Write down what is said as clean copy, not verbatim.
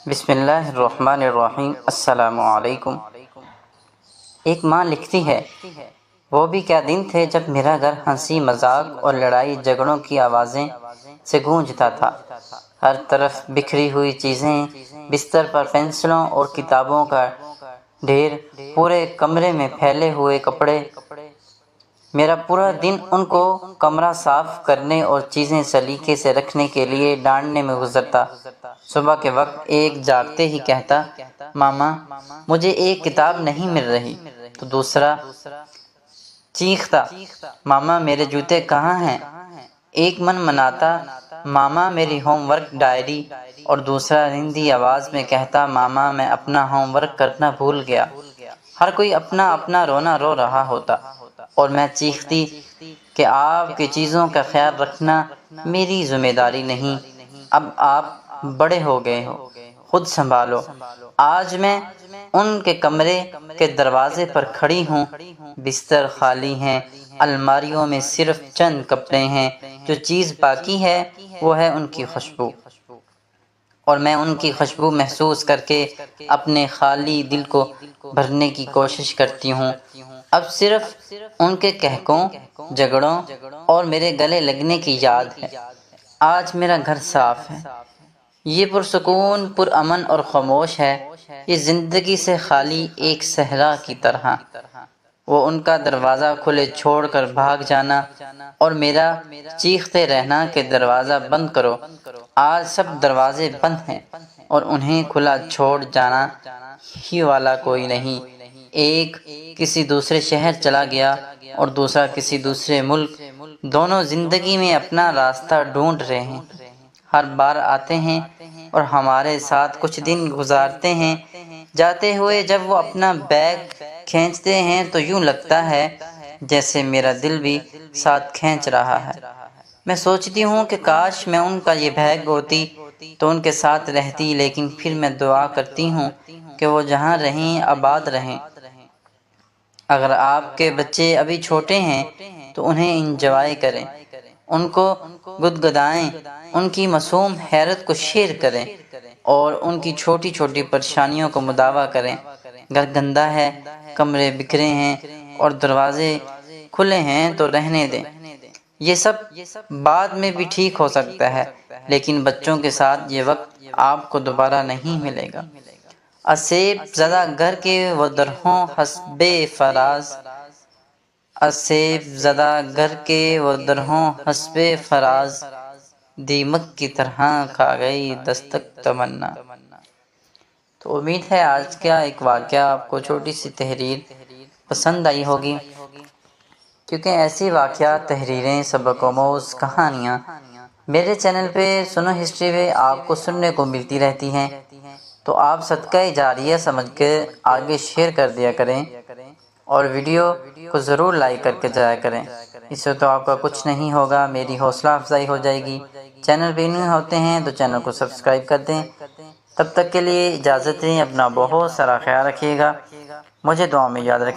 بسم اللہ الرحمن الرحیم۔ السلام علیکم۔ ایک ماں لکھتی ہے، وہ بھی کیا دن تھے جب میرا گھر ہنسی مذاق اور لڑائی جھگڑوں کی آوازیں سے گونجتا تھا۔ ہر طرف بکھری ہوئی چیزیں، بستر پر پنسلوں اور کتابوں کا ڈھیر، پورے کمرے میں پھیلے ہوئے کپڑے۔ میرا پورا دن ان کو کمرہ صاف کرنے اور چیزیں سلیقے سے رکھنے کے لیے ڈھونڈنے میں گزرتا۔ صبح کے وقت ایک جاگتے ہی کہتا، ماما مجھے ایک کتاب نہیں مل رہی، تو دوسرا چیختا، ماما میرے جوتے کہاں ہیں؟ ایک من مناتا، ماما میری ہوم ورک ڈائری، اور دوسرا رندی آواز میں کہتا، ماما میں اپنا ہوم ورک کرنا بھول گیا۔ ہر کوئی اپنا اپنا رونا رو رہا ہوتا، اور میں چیختی کہ آپ کی چیزوں کا خیال رکھنا میری ذمہ داری نہیں، اب آپ بڑے ہو گئے ہو، خود سنبھالو۔ آج میں ان کے کمرے کے دروازے پر کھڑی ہوں، بستر خالی ہیں، الماریوں میں صرف چند کپڑے ہیں، جو چیز باقی ہے وہ ہے ان کی خوشبو، اور میں ان کی خوشبو محسوس کر کے اپنے خالی دل کو بھرنے کی کوشش کرتی ہوں۔ اب صرف ان کے قہقہوں، جھگڑوں اور میرے گلے لگنے کی یاد ہے۔ آج میرا گھر صاف ہے، یہ پرسکون، پرامن اور خاموش ہے، یہ زندگی سے خالی ایک صحرا کی طرح۔ وہ ان کا دروازہ کھلے چھوڑ کر بھاگ جانا، اور میرا چیختے رہنا کہ دروازہ بند کرو۔ آج سب دروازے بند ہیں، اور انہیں کھلا چھوڑ جانا ہی والا کوئی نہیں۔ ایک کسی دوسرے شہر چلا گیا اور دوسرا کسی دوسرے ملک۔ دونوں زندگی میں اپنا راستہ ڈھونڈ رہے ہیں، ہر بار آتے ہیں اور ہمارے ساتھ کچھ دن گزارتے ہیں۔ جاتے ہوئے جب وہ اپنا بیگ کھینچتے ہیں تو یوں لگتا ہے جیسے میرا دل بھی ساتھ کھینچ رہا ہے۔ میں سوچتی ہوں کہ کاش میں ان کا یہ بیگ ہوتی تو ان کے ساتھ رہتی، لیکن پھر میں دعا کرتی ہوں کہ وہ جہاں رہیں آباد رہیں۔ اگر آپ کے بچے ابھی چھوٹے ہیں تو انہیں انجوائے کریں، ان کو گدگدائیں، ان کی معصوم حیرت کو شیئر کریں، اور ان کی چھوٹی چھوٹی پریشانیوں کو مداوا کریں۔ گھر گندا ہے، کمرے بکھرے ہیں اور دروازے کھلے ہیں تو رہنے دیں، یہ سب بعد میں بھی ٹھیک ہو سکتا ہے، لیکن بچوں کے ساتھ یہ وقت آپ کو دوبارہ نہیں ملے گا۔ آسیب زدہ گھر کے وہ درہوں حسب فراز، آسیب زدہ گھر کے وہ درہوں حسب فراز، دیمک کی طرح کھا گئی دستک تمنا۔ تو امید ہے آج کا ایک واقعہ آپ کو چھوٹی سی تحریر پسند آئی ہوگی، کیونکہ ایسی واقعات، تحریریں، سبق آموز کہانیاں میرے چینل پہ سنو ہسٹری پہ آپ کو سننے کو ملتی رہتی ہیں، تو آپ صدقہ جاریہ سمجھ کے آگے شیئر کر دیا کریں، اور ویڈیو کو ضرور لائک کر کے جایا کریں۔ اس سے تو آپ کا کچھ نہیں ہوگا، میری حوصلہ افزائی ہو جائے گی۔ چینل پہ نہیں ہوتے ہیں تو چینل کو سبسکرائب کر دیں۔ تب تک کے لیے اجازت دیں، اپنا بہت سارا خیال رکھیے گا، مجھے دعاؤں میں یاد رکھیں۔